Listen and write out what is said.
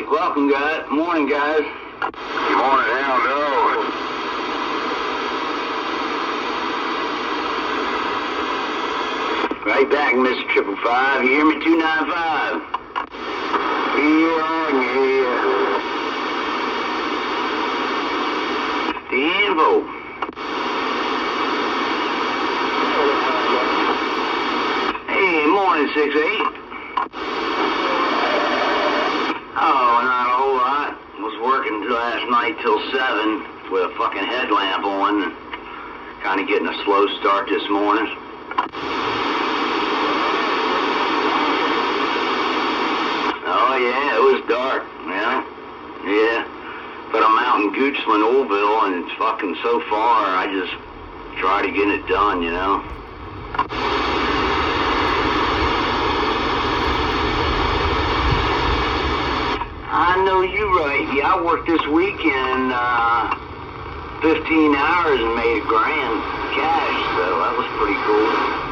Welcome, guys. Morning, guys. Morning, hell no. Right back, Mr. 555. You hear me? 295. Yeah. The info. Hey, morning, 6-8. Oh, not a whole lot. Was working last night till 7 with a fucking headlamp on. Kind of getting a slow start this morning. Oh, yeah, it was dark, Yeah. But I'm out in Goochland, Oldville, and it's fucking so far, I just try to get it done, I know you right. Yeah, I worked this weekend 15 hours and made $1,000 cash, so that was pretty cool.